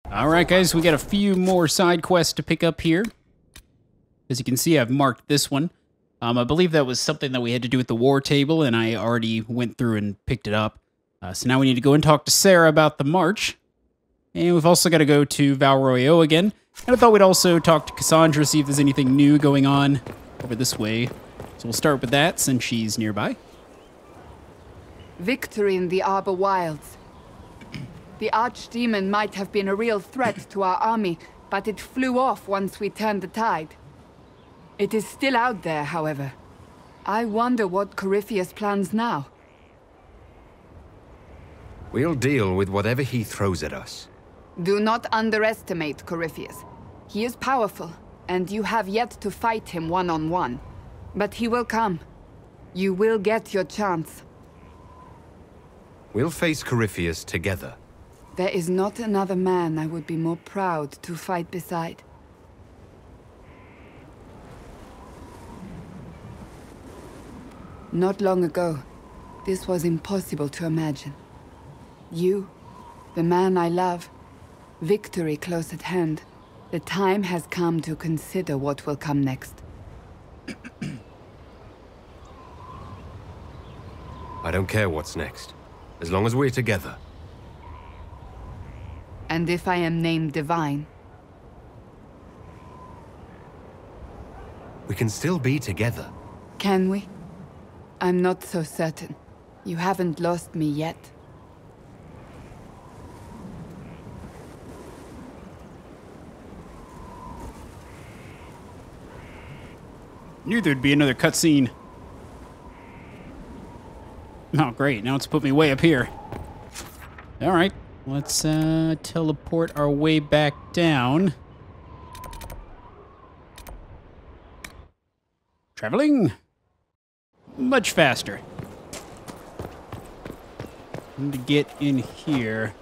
Alright guys, we got a few more side quests to pick up here. As you can see, I've marked this one. I believe that was something that we had to do with the war table, and I already went through and picked it up. So now we need to go and talk to Sarah about the march. And we've also got to go to Val Royeaux again. And I thought we'd also talk to Cassandra, see if there's anything new going on over this way. So we'll start with that, since she's nearby. Victory in the Arbor Wilds. The archdemon might have been a real threat to our army, but it flew off once we turned the tide. It is still out there, however. I wonder what Corypheus plans now. We'll deal with whatever he throws at us. Do not underestimate Corypheus. He is powerful, and you have yet to fight him one-on-one. But he will come. You will get your chance. We'll face Corypheus together. There is not another man I would be more proud to fight beside. Not long ago, this was impossible to imagine. You, the man I love, victory close at hand. The time has come to consider what will come next. I don't care what's next, as long as we're together. And if I am named Divine? We can still be together. Can we? I'm not so certain. You haven't lost me yet. Knew there'd be another cutscene. Oh, great. Now it's put me way up here. All right. Let's teleport our way back down. Traveling much faster. Need to get in here.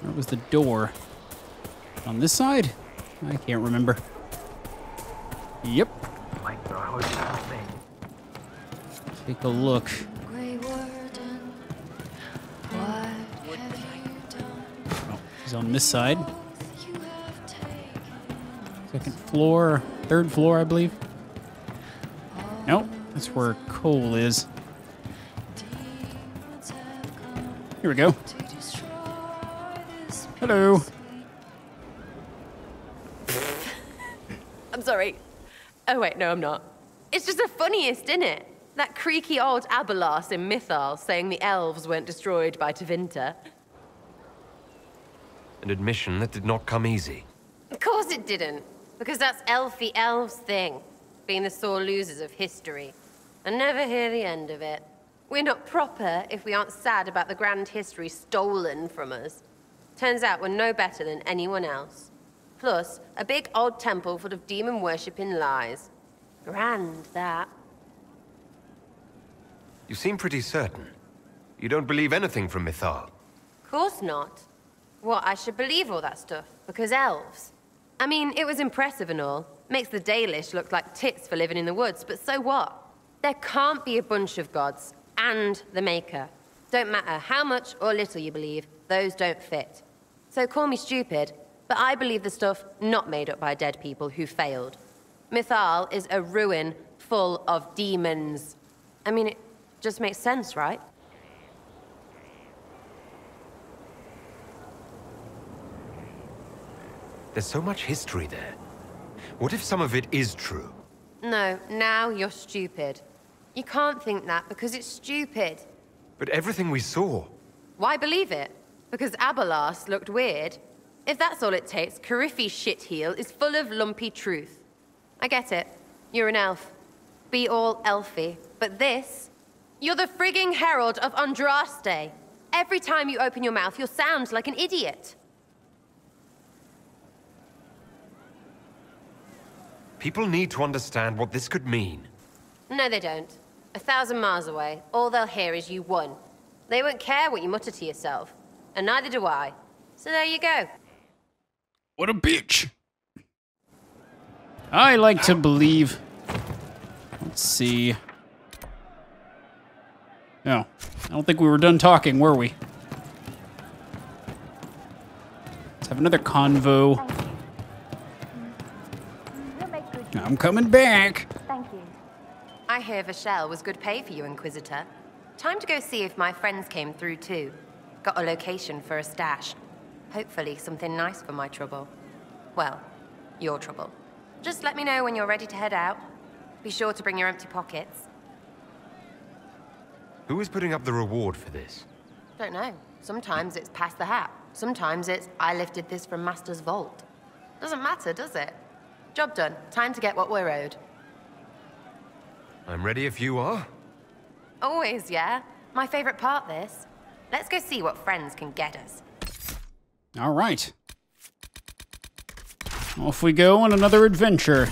Where was the door? On this side? I can't remember. Yep. Like the hotel thing. Take a look. Oh, he's on this side. Second floor, third floor, I believe. Nope, that's where Cole is. Here we go. Hello. I'm sorry. Oh wait, no I'm not. It's just the funniest, isn't it? That creaky old Abelas in Mythal saying the elves weren't destroyed by Tevinter. An admission that did not come easy. Of course it didn't. Because that's elfy elves thing. Being the sore losers of history. And never hear the end of it. We're not proper if we aren't sad about the grand history stolen from us. Turns out we're no better than anyone else. Plus, a big old temple full of demon-worshipping lies. Grand, that. You seem pretty certain. You don't believe anything from Mythal. Course not. What, I should believe all that stuff? Because elves? I mean, it was impressive and all. Makes the Dalish look like tits for living in the woods, but so what? There can't be a bunch of gods, and the Maker. Don't matter how much or little you believe, those don't fit. So call me stupid, but I believe the stuff not made up by dead people who failed. Mythal is a ruin full of demons. I mean, it just makes sense, right? There's so much history there. What if some of it is true? No, now you're stupid. You can't think that because it's stupid. But everything we saw... Why believe it? Because Abelas looked weird? If that's all it takes, Coryphe's shitheel is full of lumpy truth. I get it. You're an elf. Be all elfy. But this... You're the frigging herald of Andraste. Every time you open your mouth, you'll sound like an idiot. People need to understand what this could mean. No, they don't. 1,000 miles away, all they'll hear is you won. They won't care what you mutter to yourself. And neither do I. So there you go. What a bitch. I like to believe... Let's see... No, I don't think we were done talking, were we? have another convo. I'm coming back. Thank you. I hear Vashel was good pay for you, Inquisitor. Time to go see if my friends came through too. Got a location for a stash. Hopefully something nice for my trouble. Well, your trouble. Just let me know when you're ready to head out. Be sure to bring your empty pockets. Who is putting up the reward for this? Don't know. Sometimes it's pass the hat. Sometimes it's I lifted this from Master's vault. Doesn't matter, does it? Job done. Time to get what we're owed. I'm ready if you are. Always, yeah? My favorite part, this. Let's go see what friends can get us. All right. Off we go on another adventure.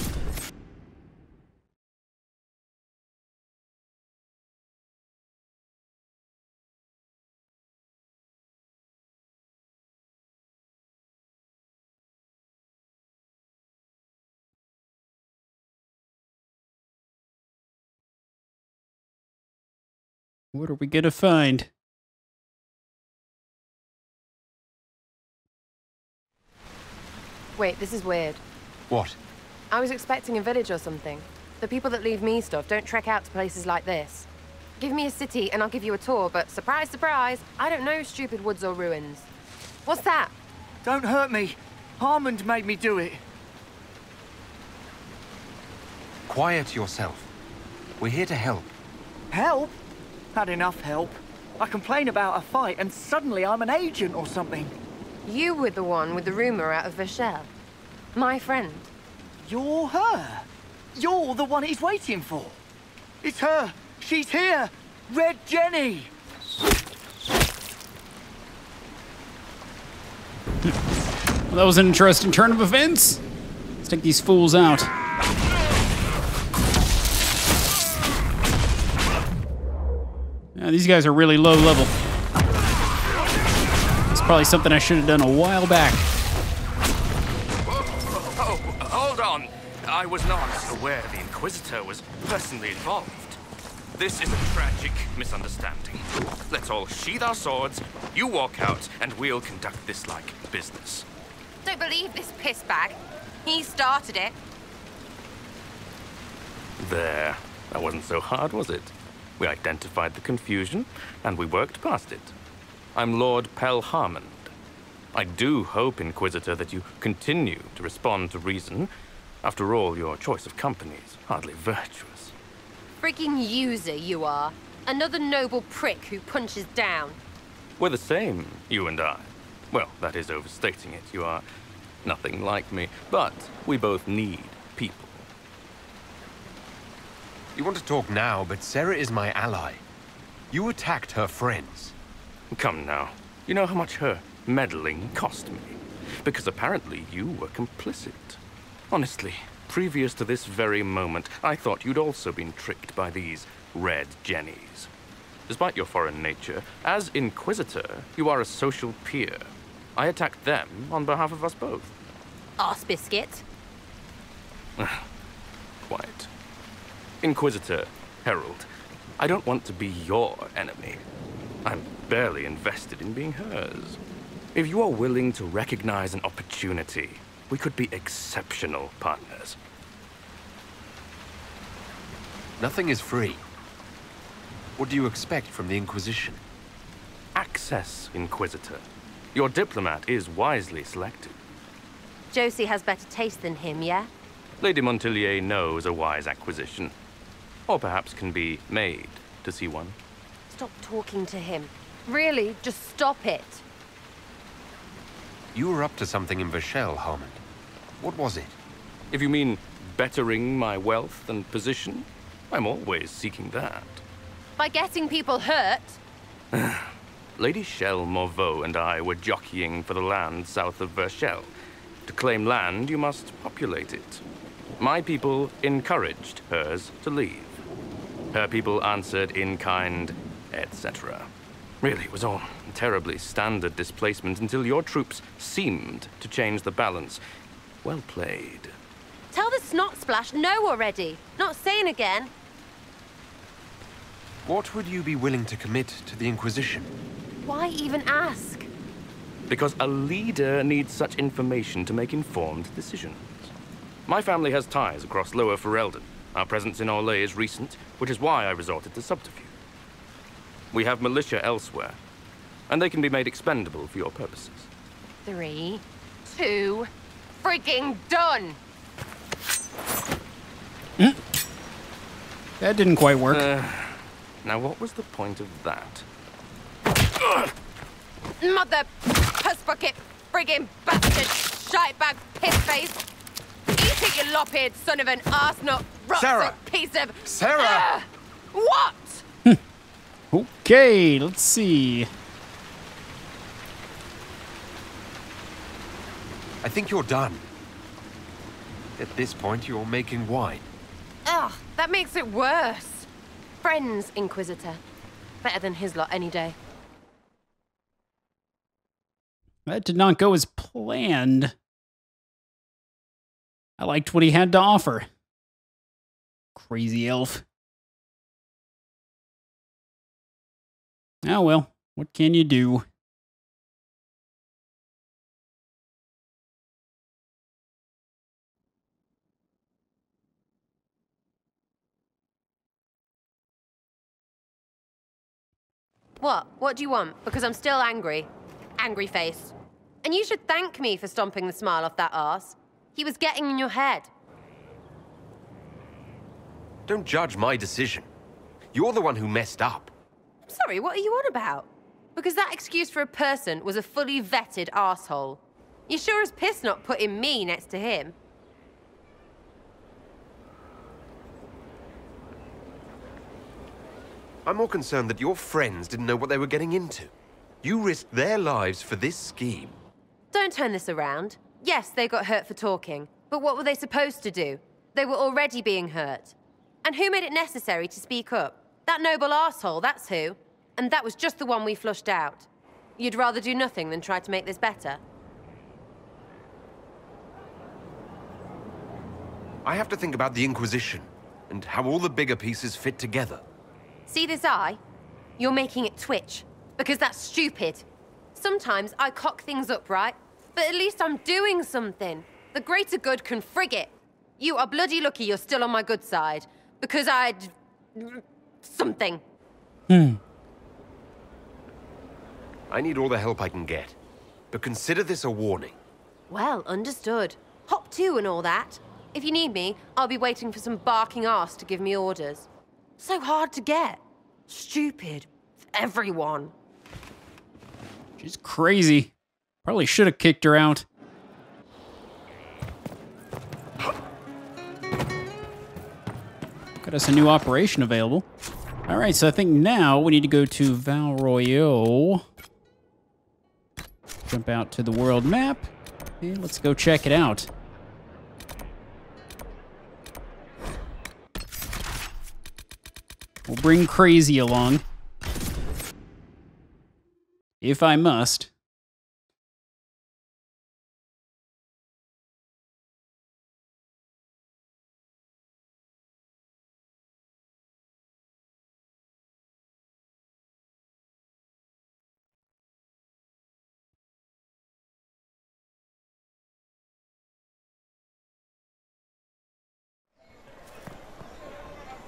What are we gonna find? Wait, this is weird. What? I was expecting a village or something. The people that leave me stuff don't trek out to places like this. Give me a city and I'll give you a tour, but surprise, surprise, I don't know stupid woods or ruins. What's that? Don't hurt me. Harmond made me do it. Quiet yourself. We're here to help. Help? Had enough help. I complain about a fight and suddenly I'm an agent or something. You were the one with the rumor out of Vashel. My friend. You're her. You're the one he's waiting for. It's her. She's here. Red Jenny. Well, that was an interesting turn of events. Let's take these fools out. Yeah, these guys are really low level. It's probably something I should have done a while back. Oh, hold on. I was not aware the Inquisitor was personally involved. This is a tragic misunderstanding. Let's all sheath our swords, you walk out, and we'll conduct this like business. Don't believe this piss bag. He started it. There. That wasn't so hard, was it? We identified the confusion, and we worked past it. I'm Lord Pel Harmond. I do hope, Inquisitor, that you continue to respond to reason. After all, your choice of company is hardly virtuous. Freaking user you are. Another noble prick who punches down. We're the same, you and I. Well, that is overstating it. You are nothing like me, but we both need people. You want to talk now, but Sarah is my ally. You attacked her friends. Come now. You know how much her meddling cost me? Because apparently you were complicit. Honestly, previous to this very moment, I thought you'd also been tricked by these Red Jennies. Despite your foreign nature, as Inquisitor, you are a social peer. I attacked them on behalf of us both. Arse biscuit. Quiet. Inquisitor, Herald, I don't want to be your enemy. I'm barely invested in being hers. If you are willing to recognize an opportunity, we could be exceptional partners. Nothing is free. What do you expect from the Inquisition? Access, Inquisitor. Your diplomat is wisely selected. Josie has better taste than him, yeah? Lady Montillier knows a wise acquisition. Or perhaps can be made to see one. Stop talking to him. Really, just stop it. You were up to something in Vashel, Harmond. What was it? If you mean bettering my wealth and position, I'm always seeking that. By getting people hurt? Lady Shell Morveau and I were jockeying for the land south of Vashel. To claim land, you must populate it. My people encouraged hers to leave. Her people answered in kind, etc. Really, it was all terribly standard displacement until your troops seemed to change the balance. Well played. Tell the snot splash no already. Not saying again. What would you be willing to commit to the Inquisition? Why even ask? Because a leader needs such information to make informed decisions. My family has ties across Lower Ferelden. Our presence in Orlais is recent, which is why I resorted to subterfuge. We have militia elsewhere, and they can be made expendable for your purposes. 3, 2, frigging done! That didn't quite work. Now, what was the point of that? Mother puss bucket, frigging bastard, shitebag, piss-face! Eat it, you lop-eared son of an arsenal, Sarah! piece of... Sarah! What? Okay, let's see. I think you're done. At this point, you're making wine. Ugh, that makes it worse. Friends, Inquisitor. Better than his lot any day. That did not go as planned. I liked what he had to offer. Crazy elf. Oh well, what can you do? What? What do you want? Because I'm still angry. Angry face. And you should thank me for stomping the smile off that arse. He was getting in your head. Don't judge my decision. You're the one who messed up. Sorry, what are you on about? Because that excuse for a person was a fully vetted arsehole. You sure as piss not putting me next to him. I'm more concerned that your friends didn't know what they were getting into. You risked their lives for this scheme. Don't turn this around. Yes, they got hurt for talking, but what were they supposed to do? They were already being hurt. And who made it necessary to speak up? That noble arsehole, that's who. And that was just the one we flushed out. You'd rather do nothing than try to make this better? I have to think about the Inquisition and how all the bigger pieces fit together. See this eye? You're making it twitch, because that's stupid. Sometimes I cock things up, right? But at least I'm doing something. The greater good can frig it. You are bloody lucky you're still on my good side, because I'd... something. I need all the help I can get, but consider this a warning. Well, understood. Hop to and all that. If you need me, I'll be waiting for some barking arse to give me orders. So hard to get. Stupid. Everyone. She's crazy. Probably should have kicked her out. Got us a new operation available. All right, so I think now we need to go to Val Royeaux. Jump out to the world map, and let's go check it out. We'll bring Crazy along. If I must.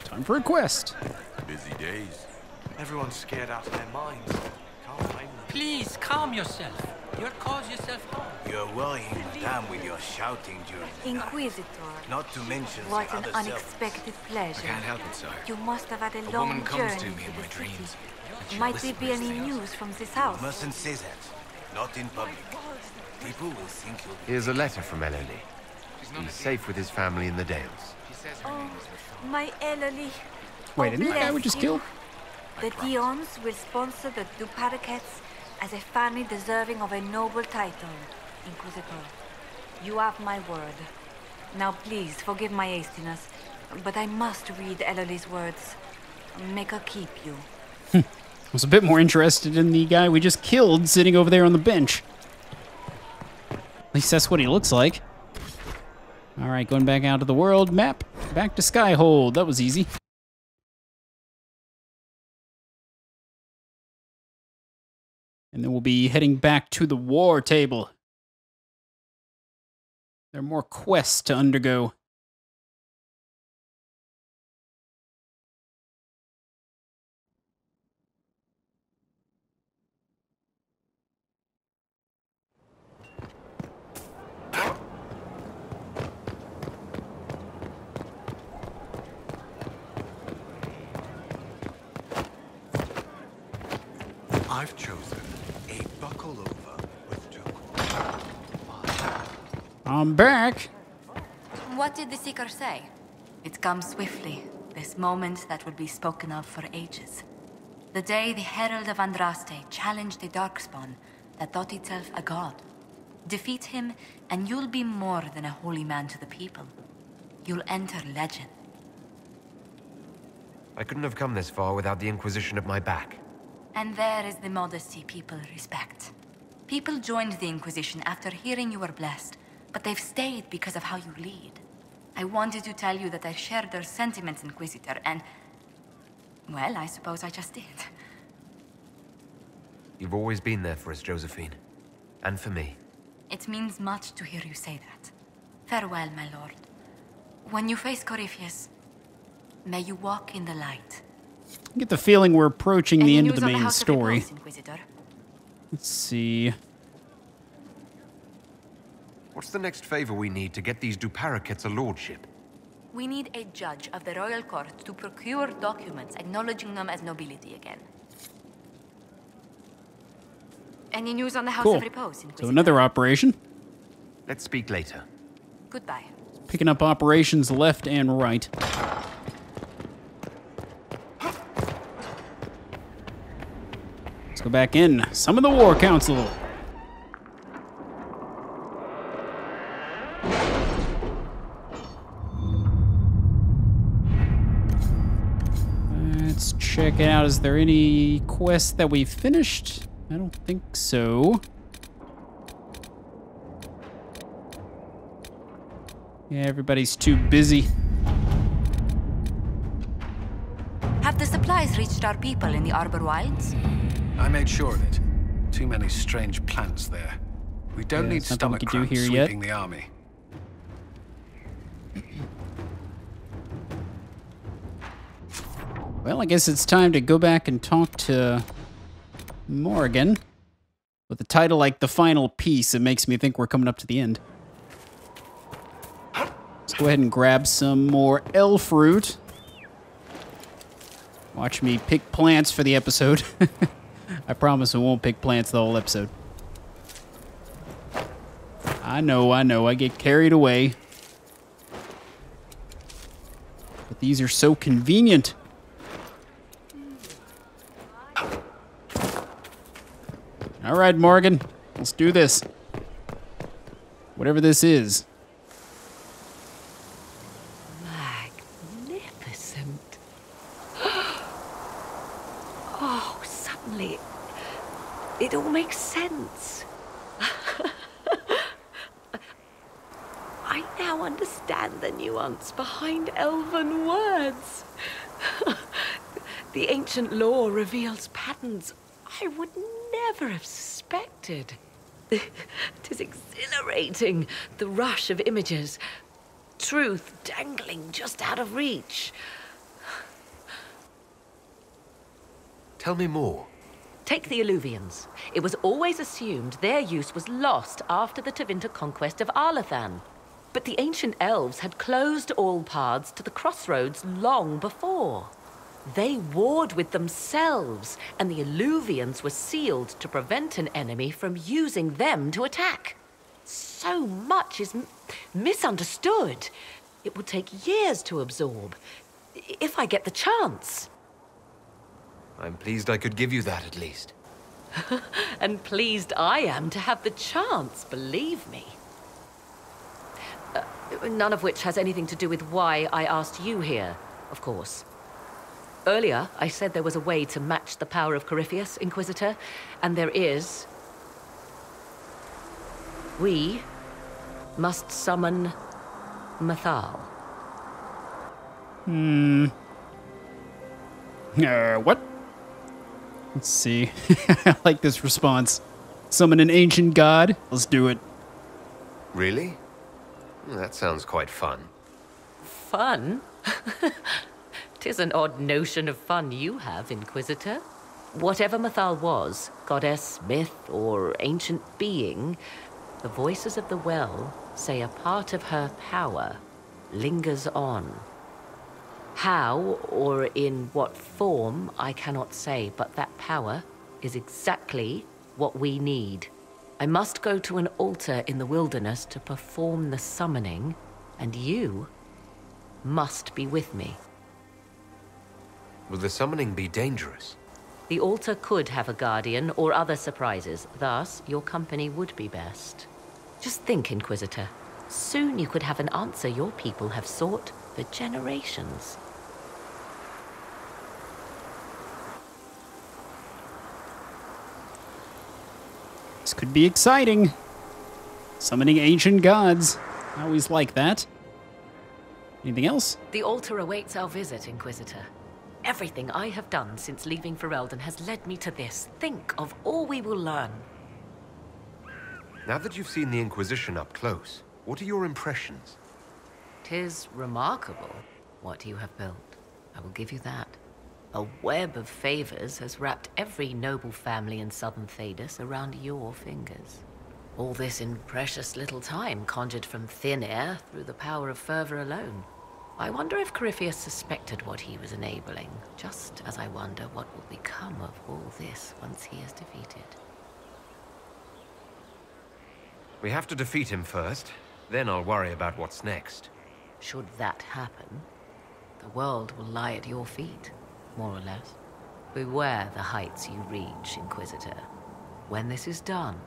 Time for a quest. Busy days. Everyone's scared out of their minds. Can't blame them. Please, calm yourself. You'll cause yourself harm. You're worrying Madame with your shouting during the night. Inquisitor, Not to mention what the an other self. unexpected I pleasure. can't help it, sir. You must have had a A long woman comes journey to me in the my city. dreams. and she Might there be whispers any things. news from this house? You mustn't say that. Not in public. People will think you're... Here's a letter from Eleni. He's safe with his family in the Dales. Oh, my elderly. Wait, isn't that guy we just killed? The Dions will sponsor the Duparakets as a family deserving of a noble title, Inquisitor. You have my word. Now please, forgive my hastiness, but I must read Ellerly's words. Make her keep you. I was a bit more interested in the guy we just killed sitting over there on the bench. At least that's what he looks like. All right, going back out to the world map. Back to Skyhold. That was easy. And then we'll be heading back to the war table. There are more quests to undergo. I've chosen a buckle over with turquoise. I'm back. What did the Seeker say? It comes swiftly, this moment that will be spoken of for ages. The day the Herald of Andraste challenged a Darkspawn that thought itself a god. Defeat him, and you'll be more than a holy man to the people. You'll enter legend. I couldn't have come this far without the Inquisition at my back. And there is the modesty people respect. People joined the Inquisition after hearing you were blessed, but they've stayed because of how you lead. I wanted to tell you that I shared their sentiments, Inquisitor, and... well, I suppose I just did. You've always been there for us, Josephine. And for me. It means much to hear you say that. Farewell, my lord. When you face Corypheus, may you walk in the light. I get the feeling we're approaching the end of the Any news on main House of story. Repose, Inquisitor? Let's see. What's the next favor we need to get these Duparaquets a lordship? We need a judge of the royal court to procure documents acknowledging them as nobility again. Any news on the House of Repose, Inquisitor? So another operation. Let's speak later. Goodbye. Picking up operations left and right. Let's go back in. Summon the War Council. Let's check it out. Is there any quests that we've finished? I don't think so. Yeah, everybody's too busy. Have the supplies reached our people in the Arbor Wilds? I made sure of it. Too many strange plants there. We don't need there's nothing we stomach can do cramps here yet. sweeping the army. Well, I guess it's time to go back and talk to Morrigan. With a title like The Final Piece, it makes me think we're coming up to the end. Let's go ahead and grab some more elf root. Watch me pick plants for the episode. I promise I won't pick plants the whole episode. I know, I get carried away. But these are so convenient. All right, Morrigan, let's do this. Whatever this is. Magnificent. Oh, suddenly, it all makes sense. I now understand the nuance behind elven words. The ancient lore reveals patterns I would never have suspected. 'Tis exhilarating, the rush of images. Truth dangling just out of reach. Tell me more. Take the Alluvians. It was always assumed their use was lost after the Tevinter conquest of Arlathan. But the ancient elves had closed all paths to the crossroads long before. They warred with themselves, and the Alluvians were sealed to prevent an enemy from using them to attack. So much is misunderstood. It would take years to absorb, if I get the chance. I'm pleased I could give you that at least. And pleased I am to have the chance, believe me. None of which has anything to do with why I asked you here, of course. Earlier, I said there was a way to match the power of Corypheus, Inquisitor, and there is. We must summon Mathal. What? Let's see. I like this response. Summon an ancient god. Let's do it. Really? That sounds quite fun. Fun? 'Tis an odd notion of fun you have, Inquisitor. Whatever Mathal was, goddess, myth, or ancient being, the voices of the well say a part of her power lingers on. How, or in what form, I cannot say, but that power is exactly what we need. I must go to an altar in the wilderness to perform the summoning, and you must be with me. Will the summoning be dangerous? The altar could have a guardian or other surprises, thus your company would be best. Just think, Inquisitor. Soon you could have an answer your people have sought for generations. This could be exciting. Summoning ancient gods. I always like that. Anything else? The altar awaits our visit, Inquisitor. Everything I have done since leaving Ferelden has led me to this. Think of all we will learn. Now that you've seen the Inquisition up close, what are your impressions? 'Tis remarkable what you have built. I will give you that. A web of favors has wrapped every noble family in southern Thedas around your fingers. All this in precious little time, conjured from thin air through the power of fervor alone. I wonder if Corypheus suspected what he was enabling, just as I wonder what will become of all this once he is defeated. We have to defeat him first, then I'll worry about what's next. Should that happen, the world will lie at your feet, more or less. Beware the heights you reach, Inquisitor. When this is done,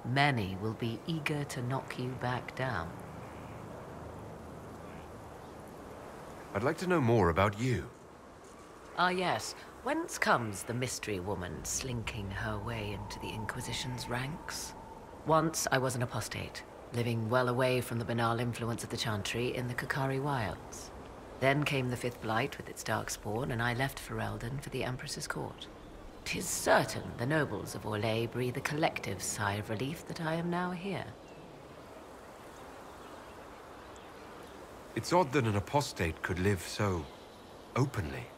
many will be eager to knock you back down. I'd like to know more about you. Ah yes, whence comes the mystery woman slinking her way into the Inquisition's ranks? Once I was an apostate, living well away from the banal influence of the Chantry in the Kakari Wilds. Then came the Fifth Blight with its darkspawn, and I left Ferelden for the Empress's court. 'Tis certain the nobles of Orlais breathe a collective sigh of relief that I am now here. It's odd that an apostate could live so openly.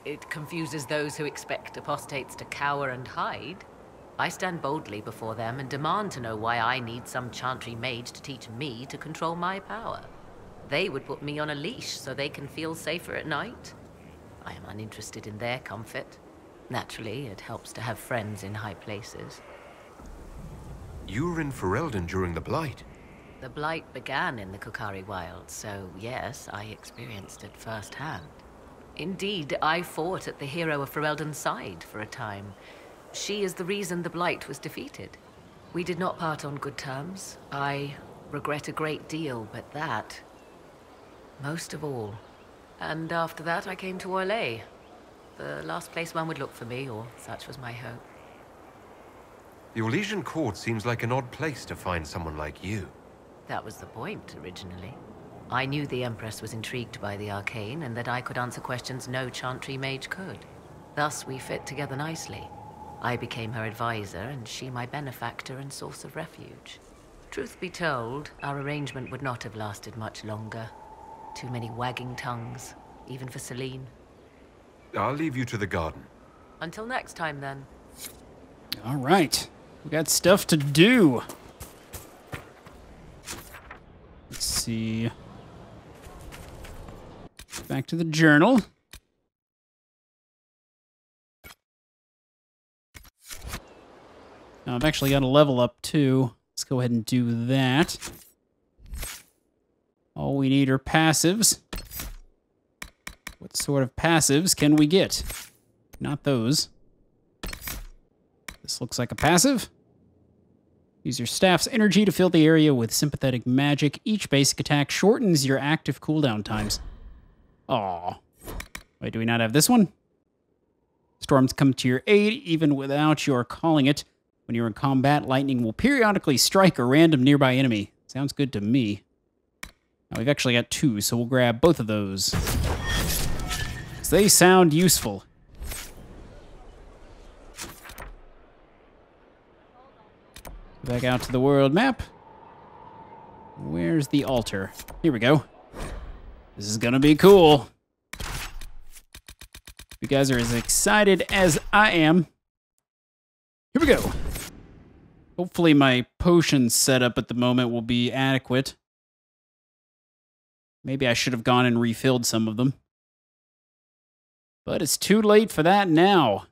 It confuses those who expect apostates to cower and hide. I stand boldly before them and demand to know why I need some Chantry mage to teach me to control my power. They would put me on a leash so they can feel safer at night. I am uninterested in their comfort. Naturally, it helps to have friends in high places. You were in Ferelden during the Blight. The Blight began in the Kokari Wilds, so yes, I experienced it firsthand. Indeed, I fought at the hero of Ferelden's side for a time. She is the reason the Blight was defeated. We did not part on good terms. I regret a great deal, but that, most of all. And after that, I came to Orlais. The last place one would look for me, or such was my hope. The Orlesian court seems like an odd place to find someone like you. That was the point, originally. I knew the Empress was intrigued by the arcane, and that I could answer questions no Chantry mage could. Thus, we fit together nicely. I became her advisor, and she my benefactor and source of refuge. Truth be told, our arrangement would not have lasted much longer. Too many wagging tongues, even for Celine. I'll leave you to the garden. Until next time, then. All right. We got stuff to do. Let's see. Back to the journal. Now, I've actually got a level up, too. Let's go ahead and do that. All we need are passives. What sort of passives can we get? Not those. This looks like a passive. Use your staff's energy to fill the area with sympathetic magic. Each basic attack shortens your active cooldown times. Aw. Wait, do we not have this one? Storms come to your aid even without your calling it. When you're in combat, lightning will periodically strike a random nearby enemy. Sounds good to me. Now, we've actually got two, so we'll grab both of those. They sound useful. Back out to the world map. Where's the altar? Here we go. This is gonna be cool. You guys are as excited as I am. Here we go. Hopefully my potion setup at the moment will be adequate. Maybe I should have gone and refilled some of them. But it's too late for that now.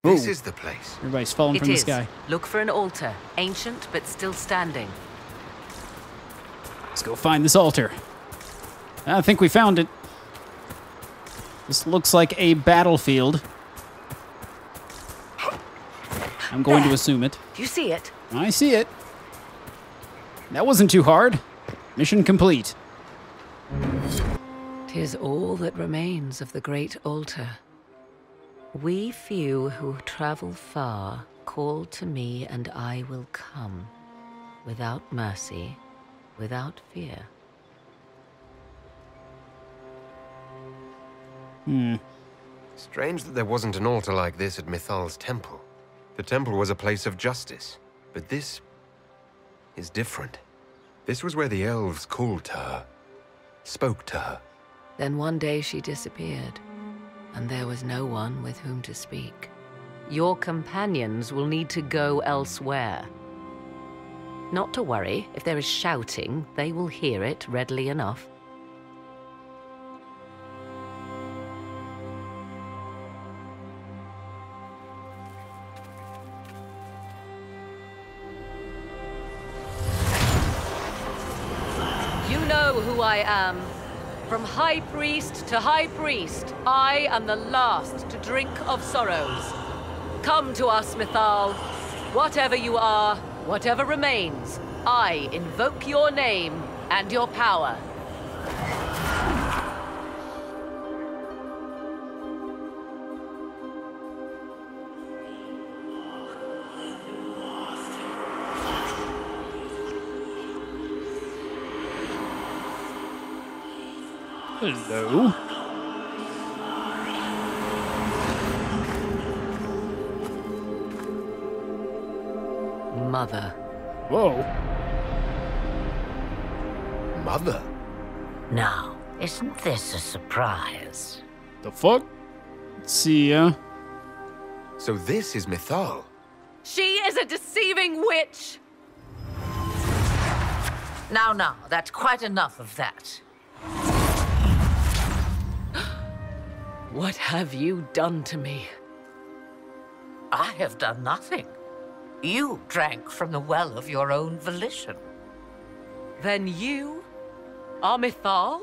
This is the place. Everybody's falling from the sky. Look for an altar. Ancient, but still standing. Let's go find this altar. I think we found it. This looks like a battlefield. I'm going to assume it. You see it? I see it. That wasn't too hard. Mission complete. 'Tis all that remains of the great altar. We few who travel far call to me, and I will come, without mercy, without fear. Strange that there wasn't an altar like this at Mythal's temple. The temple was a place of justice, but this is different. This was where the elves called to her, spoke to her. Then one day she disappeared, and there was no one with whom to speak. Your companions will need to go elsewhere. Not to worry, if there is shouting, they will hear it readily enough. You know who I am. From high priest to high priest, I am the last to drink of sorrows. Come to us, Mythal. Whatever you are, whatever remains, I invoke your name and your power. Hello. Mother. Whoa. Mother? Now, isn't this a surprise? The fuck? Let's see, So this is Mythal. She is a deceiving witch! Now, that's quite enough of that. What have you done to me? I have done nothing. You drank from the well of your own volition. Then you are Mythal?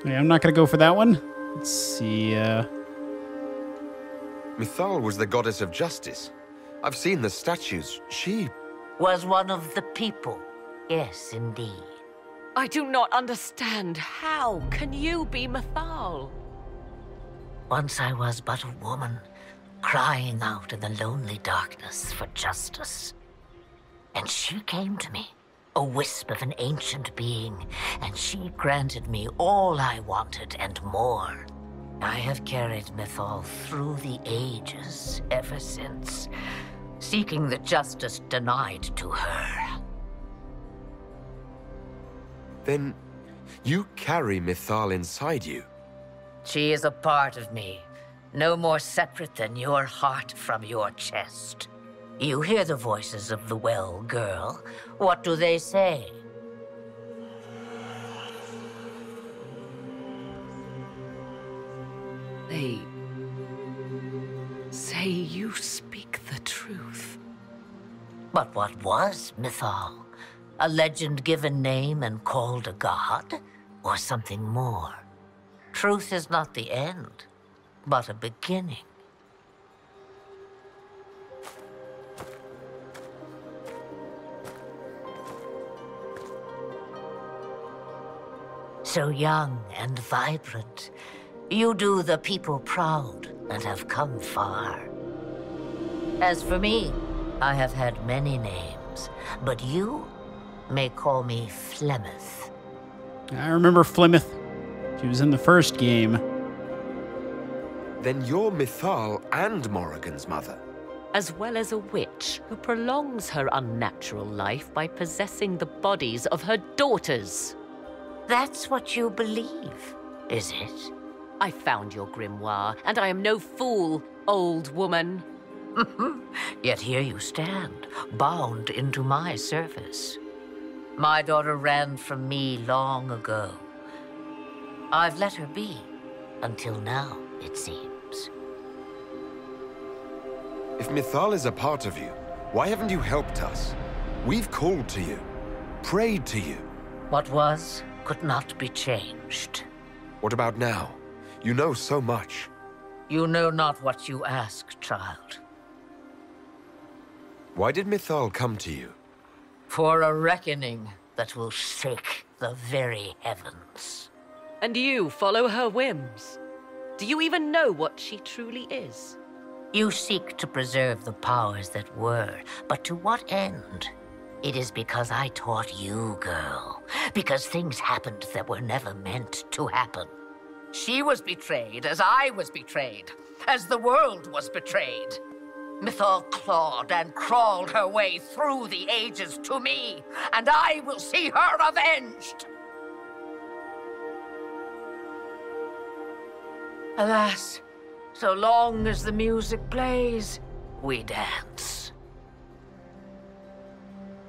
Yeah, I'm not gonna go for that one. Let's see, Mythal was the goddess of justice. I've seen the statues. She was one of the people. Yes, indeed. I do not understand. How can you be Mythal? Once I was but a woman, crying out in the lonely darkness for justice. And she came to me, a wisp of an ancient being, and she granted me all I wanted and more. I have carried Mythal through the ages ever since, seeking the justice denied to her. Then you carry Mythal inside you. She is a part of me, no more separate than your heart from your chest. You hear the voices of the well, girl. What do they say? They say you speak the truth. But what was Mythal? A legend given name and called a god? Or something more? Truth is not the end, but a beginning. So young and vibrant, you do the people proud and have come far. As for me, I have had many names, but you may call me Flemeth. I remember Flemeth. She was in the first game. Then you're Mythal and Morrigan's mother. As well as a witch who prolongs her unnatural life by possessing the bodies of her daughters. That's what you believe, is it? I found your grimoire, and I am no fool, old woman. Yet here you stand, bound into my service. My daughter ran from me long ago. I've let her be, until now, it seems. If Mythal is a part of you, why haven't you helped us? We've called to you, prayed to you. What was could not be changed. What about now? You know so much. You know not what you ask, child. Why did Mythal come to you? For a reckoning that will shake the very heavens. And you follow her whims. Do you even know what she truly is? You seek to preserve the powers that were, but to what end? It is because I taught you, girl. Because things happened that were never meant to happen. She was betrayed as I was betrayed, as the world was betrayed. Mythal clawed and crawled her way through the ages to me, and I will see her avenged! Alas, so long as the music plays, we dance.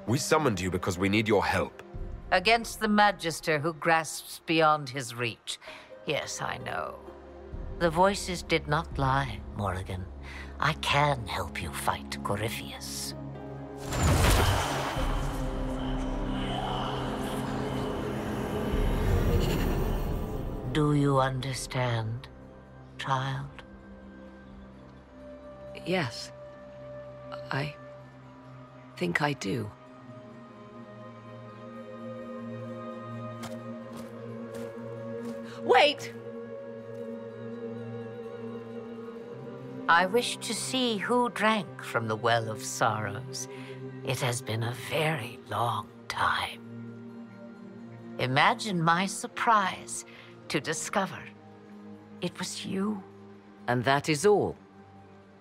We summoned you because we need your help. Against the Magister who grasps beyond his reach. Yes, I know. The voices did not lie, Morrigan. I can help you fight Corypheus. Do you understand, child? Yes. I think I do. Wait! I wish to see who drank from the Well of Sorrows. It has been a very long time. Imagine my surprise to discover it was you. And that is all?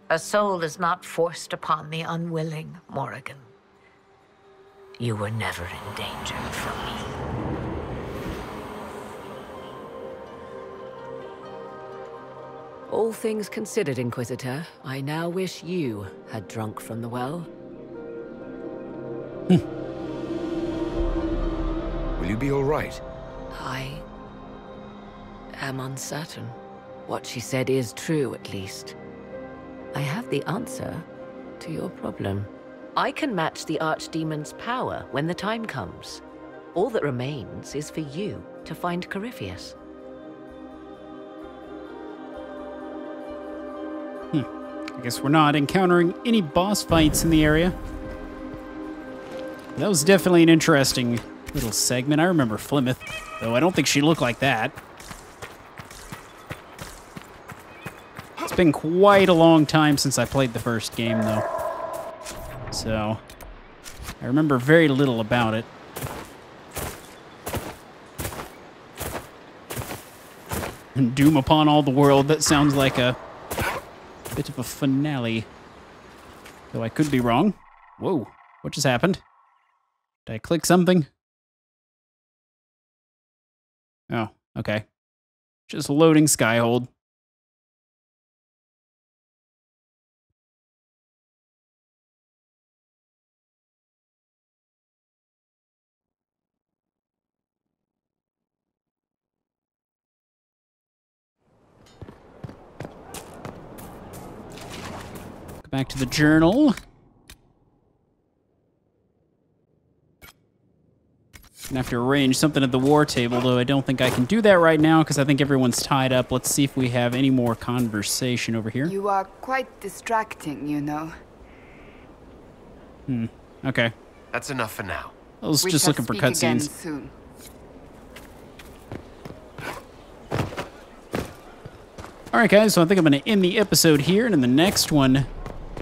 A soul is not forced upon the unwilling, Morrigan. You were never in danger from me. All things considered, Inquisitor, I now wish you had drunk from the well. Will you be all right? I am uncertain. What she said is true, at least. I have the answer to your problem. I can match the Archdemon's power when the time comes. All that remains is for you to find Corypheus. I guess we're not encountering any boss fights in the area. That was definitely an interesting little segment. I remember Flemeth, though I don't think she looked like that. It's been quite a long time since I played the first game, though. So, I remember very little about it. And doom upon all the world, that sounds like a bit of a finale. Though I could be wrong. Whoa, what just happened? Did I click something? Oh, okay. Just loading Skyhold. Back to the journal. Gonna have to arrange something at the war table, though I don't think I can do that right now because I think everyone's tied up. Let's see if we have any more conversation over here. You are quite distracting, you know. Okay. That's enough for now. I was just looking for cutscenes. Soon. Alright guys, so I think I'm going to end the episode here, and in the next one,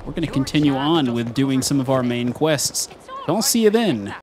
we're going to continue on with doing some of our main quests. So I'll see you then.